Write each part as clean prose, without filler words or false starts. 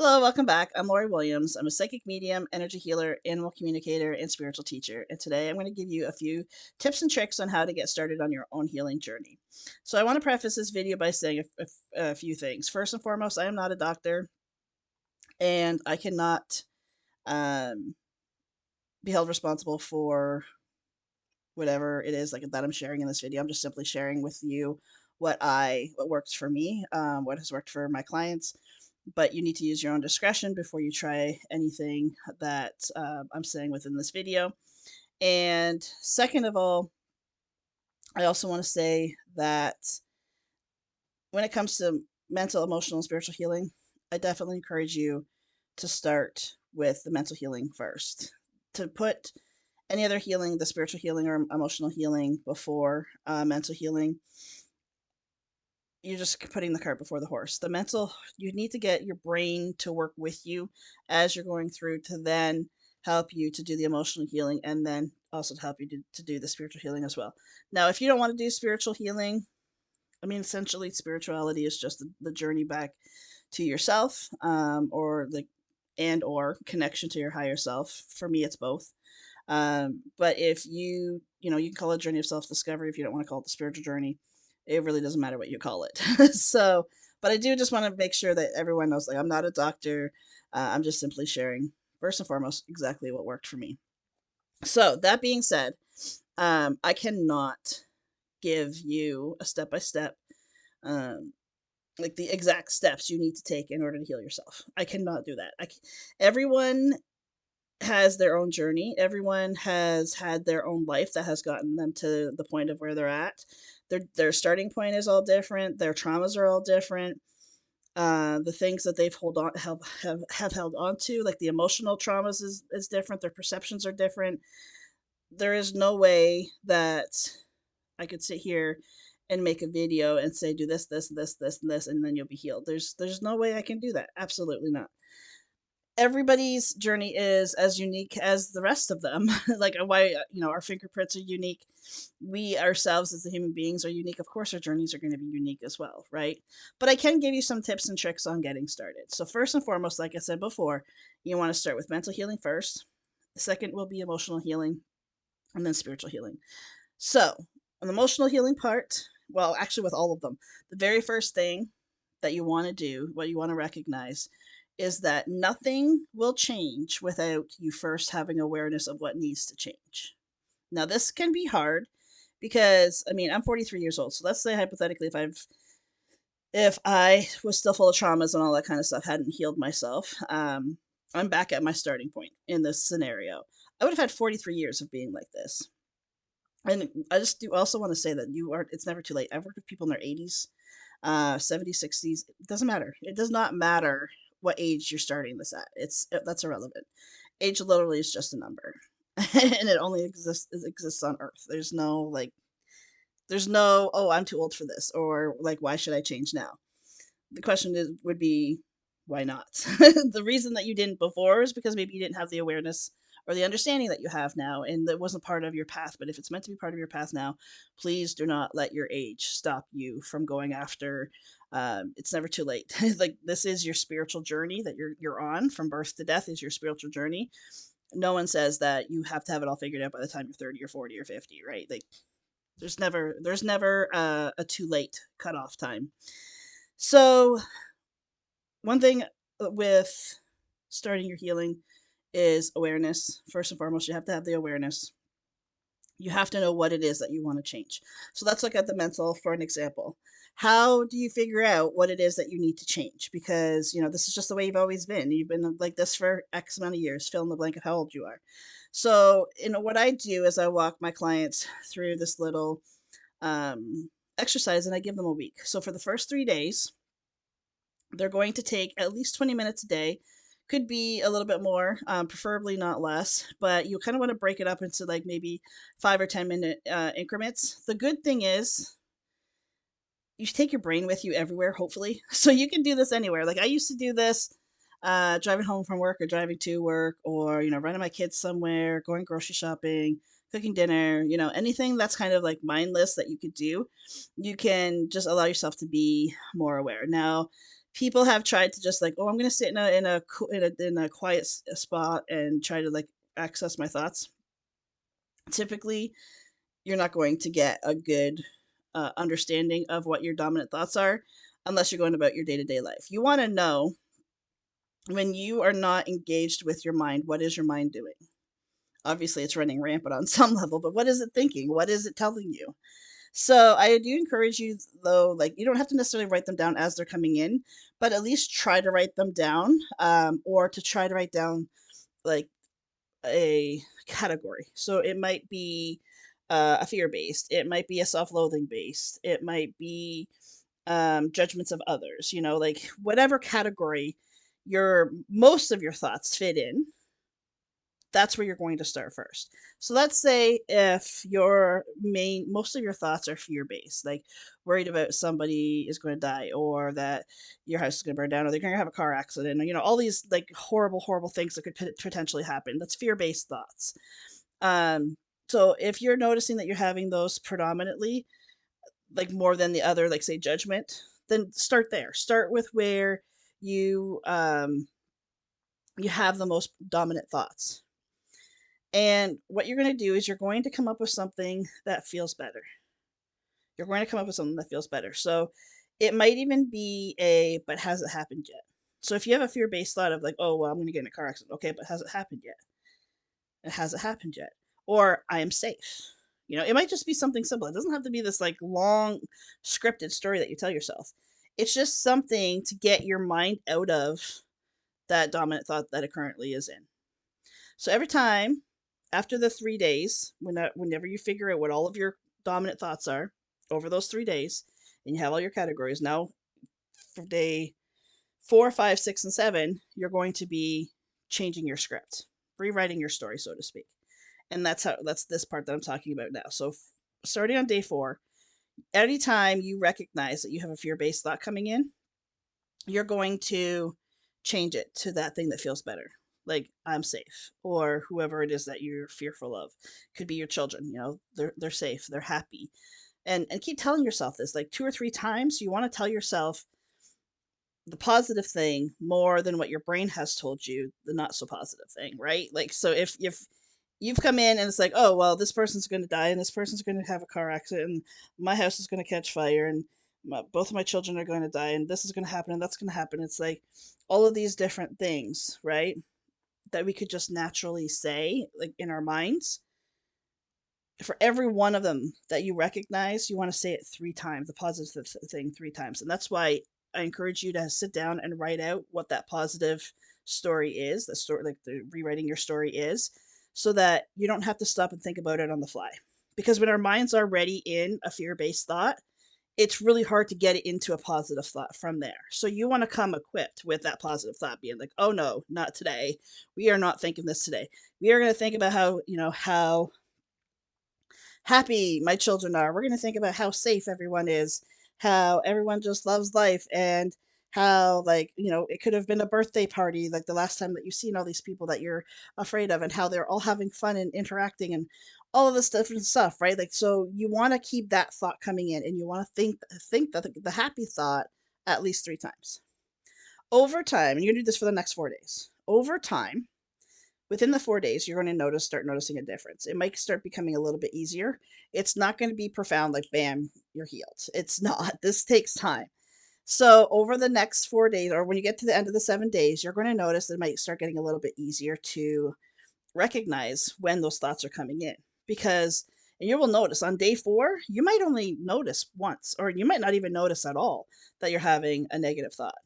Hello, welcome back. I'm Lori Williams. I'm a psychic medium, energy healer, animal communicator, and spiritual teacher. And today I'm going to give you a few tips and tricks on how to get started on your own healing journey. So, I want to preface this video by saying a few things. First and foremost, I am not a doctor and I cannot um, be held responsible for whatever it is like that I'm sharing in this video. I'm just simply sharing with you what works for me, what has worked for my clients, but you need to use your own discretion before you try anything that I'm saying within this video. And second of all, I also want to say that when it comes to mental, emotional, and spiritual healing, I definitely encourage you to start with the mental healing first. To put any other healing, the spiritual healing or emotional healing, before mental healing, you're just putting the cart before the horse. The mental, you need to get your brain to work with you as you're going through to then help you to do the emotional healing and then also to help you to do the spiritual healing as well. Now, if you don't want to do spiritual healing, I mean, essentially, spirituality is just the journey back to yourself, or the or connection to your higher self. For me, it's both. But if you can call it a journey of self discovery if you don't want to call it the spiritual journey. It really doesn't matter what you call it. So, but I do just want to make sure that everyone knows, like, I'm not a doctor. I'm just simply sharing, first and foremost, exactly what worked for me. So, that being said, I cannot give you a step by step, like the exact steps you need to take in order to heal yourself. I cannot do that. Everyone has their own journey. Everyone has had their own life that has gotten them to the point of where they're at. Their starting point is all different. Their traumas are all different. The things that they've hold on have held on to, like the emotional traumas, is different. Their perceptions are different. There is no way that I could sit here and make a video and say do this, this, this, this, and this, and then you'll be healed. There's no way I can do that. Absolutely not. Everybody's journey is as unique as the rest of them. Like, why, our fingerprints are unique. We ourselves as the human beings are unique. Of course, our journeys are going to be unique as well, right? But I can give you some tips and tricks on getting started. So first and foremost, like I said before, you want to start with mental healing first. The second will be emotional healing, and then spiritual healing. So on the emotional healing part, well, actually with all of them, the very first thing that you want to do, what you want to recognize, is that nothing will change without you first having awareness of what needs to change. Now, this can be hard because, I mean, I'm 43 years old. So let's say hypothetically, if I was still full of traumas and all that kind of stuff, hadn't healed myself, I'm back at my starting point in this scenario. I would have had 43 years of being like this. And I just do also want to say that it's never too late. I've worked with people in their 80s, 70s, 60s. It doesn't matter. It does not matter what age you're starting this at. That's irrelevant. Age literally is just a number. And it only exists on Earth. There's no, oh, I'm too old for this, or like, why should I change now? The question would be, why not? The reason that you didn't before is because maybe you didn't have the awareness or the understanding that you have now, and that wasn't part of your path. But if it's meant to be part of your path now, please do not let your age stop you from going after. It's never too late. Like, this is your spiritual journey that you're on. From birth to death is your spiritual journey. No one says that you have to have it all figured out by the time you're 30 or 40 or 50, right? Like, there's never a too late cutoff time. So one thing with starting your healing is awareness. First and foremost, you have to have the awareness. You have to know what it is that you want to change. So let's look at the mental for an example. How do you figure out what it is that you need to change? Because, this is just the way you've always been. You've been like this for X amount of years, fill in the blank of how old you are. So, what I do is I walk my clients through this little exercise, and I give them a week. So for the first 3 days, they're going to take at least 20 minutes a day. Could be a little bit more, preferably not less, but you kind of want to break it up into like maybe 5 or 10 minute increments. The good thing is you should take your brain with you everywhere, hopefully. So you can do this anywhere. Like, I used to do this driving home from work or driving to work, or, running my kids somewhere, going grocery shopping, cooking dinner, anything that's kind of like mindless that you could do. You can just allow yourself to be more aware. Now, People have tried to just like, oh, I'm gonna sit in a quiet spot and try to like access my thoughts. Typically, you're not going to get a good understanding of what your dominant thoughts are unless you're going about your day to day life. You want to know when you are not engaged with your mind, what is your mind doing? Obviously, it's running rampant on some level, but what is it thinking? What is it telling you? So I do encourage you, though, like you don't have to necessarily write them down as they're coming in, but at least try to write them down, or to try to write down like a category. So it might be a fear based, it might be a self loathing based, it might be judgments of others. You know, like whatever category your most of your thoughts fit in, that's where you're going to start first. So let's say if your main most of your thoughts are fear based, like worried about somebody is going to die or that your house is going to burn down or they're going to have a car accident, or you know, all these like horrible things that could potentially happen. That's fear based thoughts. Um so if you're noticing that you're having those predominantly, like more than the other, like say judgment, then start there. Start with where you you have the most dominant thoughts. And what you're going to do is you're going to come up with something that feels better. You're going to come up with something that feels better. So it might even be a, but has it happened yet? So if you have a fear based thought of like, oh, well, I'm going to get in a car accident. Okay, but has it happened yet? It hasn't happened yet. Or I am safe. You know, it might just be something simple. It doesn't have to be this like long scripted story that you tell yourself. It's just something to get your mind out of that dominant thought that it currently is in. So every time after the 3 days, whenever you figure out what all of your dominant thoughts are over those 3 days, and you have all your categories, now for day 4, 5, 6, and 7, you're going to be changing your script, rewriting your story, so to speak. And that's this part that I'm talking about now. So starting on day 4, anytime you recognize that you have a fear-based thought coming in, you're going to change it to that thing that feels better. Like I'm safe, or whoever it is that you're fearful of. Could be your children, you know, they're safe, they're happy. And keep telling yourself this like 2 or 3 times. You want to tell yourself the positive thing more than what your brain has told you the not so positive thing, right? Like so if you've come in and it's like, oh well, this person's going to die and this person's going to have a car accident and my house is going to catch fire and both of my children are going to die and this is going to happen and that's going to happen. It's like all of these different things, right? That we could just naturally say like in our minds. For every one of them that you recognize, you want to say it 3 times, the positive thing 3 times. And that's why I encourage you to sit down and write out what that positive story is, the story, like the rewriting your story is, so that you don't have to stop and think about it on the fly. Because when our minds are already in a fear based thought, it's really hard to get it into a positive thought from there. So you want to come equipped with that positive thought, being like, oh no, not today. We are not thinking this today. We are going to think about how, you know, how happy my children are. We're going to think about how safe everyone is, how everyone just loves life, and how, like, you know, it could have been a birthday party, like the last time that you've seen all these people that you're afraid of, and how they're all having fun and interacting and all of this different stuff, right? Like, so you want to keep that thought coming in, and you want to think that the happy thought at least 3 times over time, and you're gonna do this for the next 4 days. Over time, within the 4 days, you're going to start noticing a difference. It might start becoming a little bit easier. It's not going to be profound, like bam, you're healed. It's not. This takes time. So over the next 4 days, or when you get to the end of the 7 days, you're going to notice that it might start getting a little bit easier to recognize when those thoughts are coming in. Because, and you will notice on day 4, you might only notice once, or you might not even notice at all that you're having a negative thought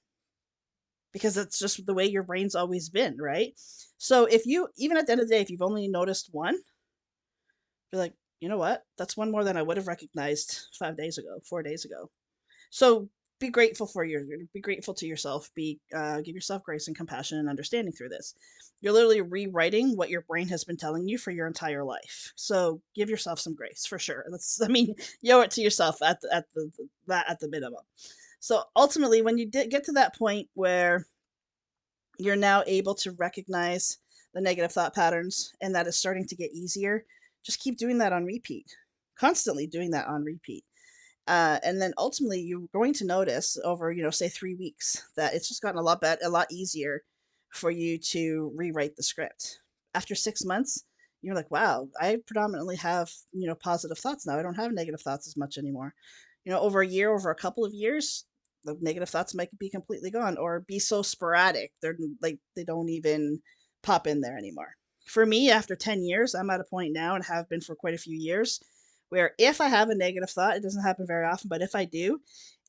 because it's just the way your brain's always been, right? So if you, even at the end of the day, if you've only noticed one, you're like, you know what? That's one more than I would have recognized 5 days ago, 4 days ago. So be grateful for be grateful to yourself. Give yourself grace and compassion and understanding through this. You're literally rewriting what your brain has been telling you for your entire life. So give yourself some grace for sure. I mean, you owe it to yourself at the minimum. So ultimately, when you get to that point where you're now able to recognize the negative thought patterns and that is starting to get easier, just keep doing that on repeat, constantly doing that on repeat. And then ultimately, you're going to notice over, say 3 weeks, that it's just gotten a lot easier for you to rewrite the script. After 6 months, you're like, wow, I predominantly have, positive thoughts now. I don't have negative thoughts as much anymore. Over a year, over a couple of years, the negative thoughts might be completely gone or be so sporadic. They're like, they don't even pop in there anymore. For me, after 10 years, I'm at a point now and have been for quite a few years where if I have a negative thought, it doesn't happen very often, but if I do,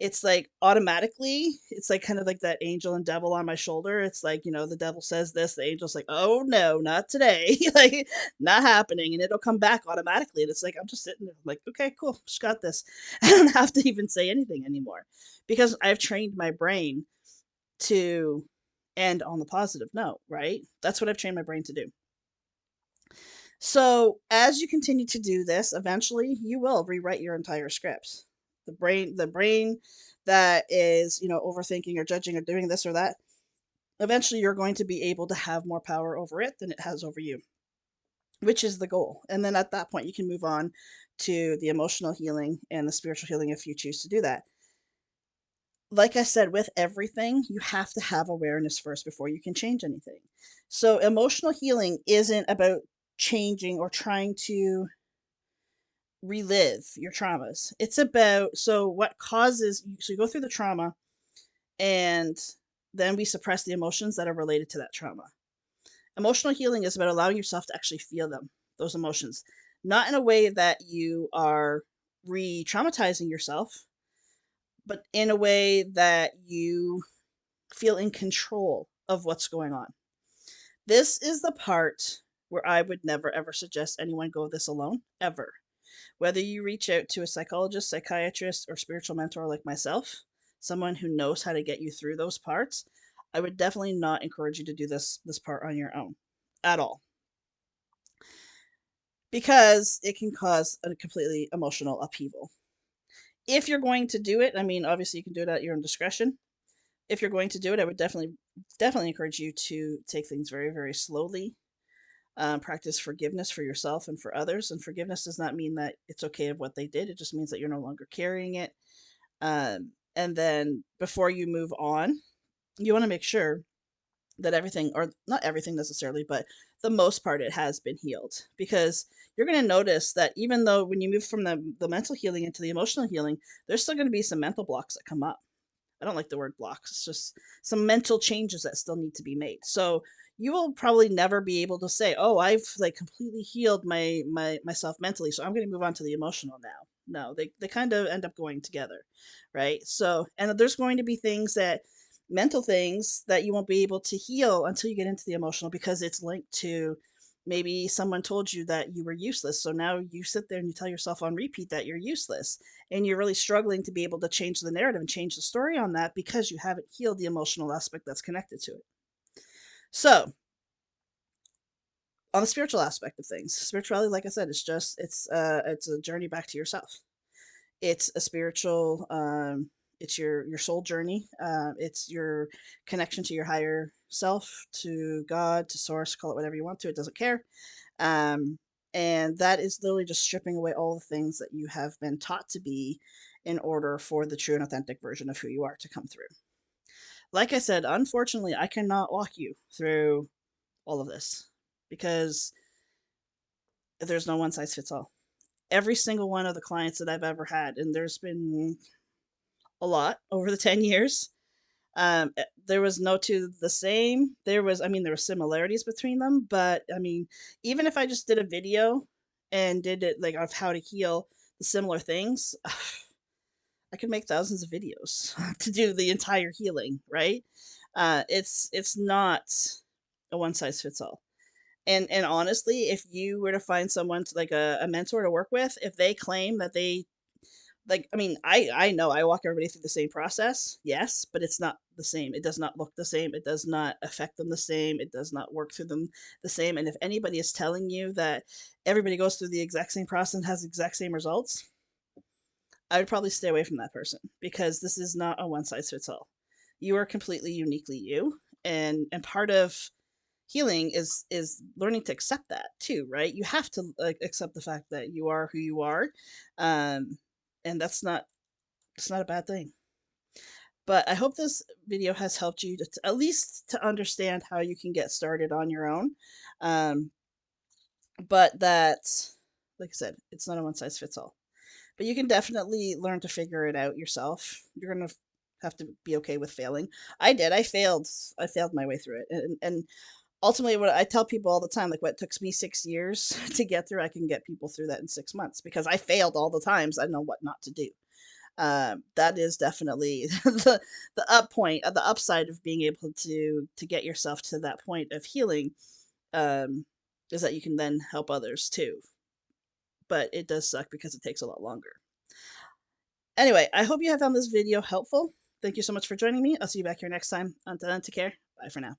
it's like automatically, it's like kind of like that angel and devil on my shoulder. It's like, the devil says this, the angel's like, oh no, not today. Like, not happening. And it'll come back automatically. And it's like, I'm just sitting there, like, okay, cool, just got this. I don't have to even say anything anymore because I've trained my brain to end on the positive note, right? That's what I've trained my brain to do. So, as you continue to do this, eventually you will rewrite your entire scripts. The brain that is, overthinking or judging or doing this or that, eventually you're going to be able to have more power over it than it has over you, which is the goal. And then at that point, you can move on to the emotional healing and the spiritual healing if you choose to do that. Like I said, with everything, you have to have awareness first before you can change anything. So, emotional healing isn't about changing or trying to relive your traumas. It's about what causes so you go through the trauma and then we suppress the emotions that are related to that trauma. Emotional healing is about allowing yourself to actually feel those emotions, not in a way that you are re-traumatizing yourself, but in a way that you feel in control of what's going on. This is the part where I would never ever suggest anyone go this alone ever. Whether you reach out to a psychologist, psychiatrist, or spiritual mentor like myself, someone who knows how to get you through those parts, I would definitely not encourage you to do this part on your own at all because it can cause a completely emotional upheaval. If you're going to do it, I mean, obviously you can do it at your own discretion. If you're going to do it, I would definitely encourage you to take things very, very slowly. Practice forgiveness for yourself and for others. And forgiveness does not mean that it's okay of what they did. It just means that you're no longer carrying it. And then before you move on, you want to make sure that everything, or not everything necessarily, but the most part, it has been healed. Because you're going to notice that even though when you move from the mental healing into the emotional healing, there's still going to be some mental blocks that come up. I don't like the word blocks. It's just some mental changes that still need to be made. So you will probably never be able to say, "Oh, I've like completely healed my myself mentally, so I'm going to move on to the emotional now." No, they kind of end up going together, right? So, and there's going to be things that mental things that you won't be able to heal until you get into the emotional because it's linked to maybe someone told you that you were useless. So now you sit there and you tell yourself on repeat that you're useless and you're really struggling to be able to change the narrative and change the story on that because you haven't healed the emotional aspect that's connected to it. So, on the spiritual aspect of things, spirituality, like I said, it's a journey back to yourself. It's a spiritual it's your soul journey. It's your connection to your higher self, to God, to source, call it whatever you want to, it doesn't care. Um, and that is literally just stripping away all the things that you have been taught to be in order for the true and authentic version of who you are to come through. Like I said, unfortunately, I cannot walk you through all of this because there's no one size fits all. Every single one of the clients that I've ever had, and there's been a lot over the 10 years, there was no two the same. I mean, there were similarities between them, but I mean, even if I just did a video and did it like of how to heal the similar things, I could make thousands of videos to do the entire healing, right? It's not a one size fits all. And honestly, if you were to find someone to, like a mentor to work with, if they claim that they like, I mean, I know I walk everybody through the same process, yes, but it's not the same. It does not look the same. It does not affect them the same. It does not work through them the same. And if anybody is telling you that everybody goes through the exact same process and has the exact same results, I would probably stay away from that person because this is not a one size fits all. You are completely uniquely you, and part of healing is learning to accept that too, right? You have to like accept the fact that you are who you are, um, and that's not It's not a bad thing. But I hope this video has helped you to at least to understand how you can get started on your own. Um, but that, like I said, it's not a one size fits all. But you can definitely learn to figure it out yourself. You're gonna have to be okay with failing. I did. I failed. I failed my way through it, and ultimately, what I tell people all the time, like what took me 6 years to get through, I can get people through that in 6 months because I failed all the times. I know what not to do. That is definitely the up point, the upside of being able to get yourself to that point of healing. Um, is that you can then help others too. But it does suck because it takes a lot longer. Anyway, I hope you have found this video helpful. Thank you so much for joining me. I'll see you back here next time. Until then, take care. Bye for now.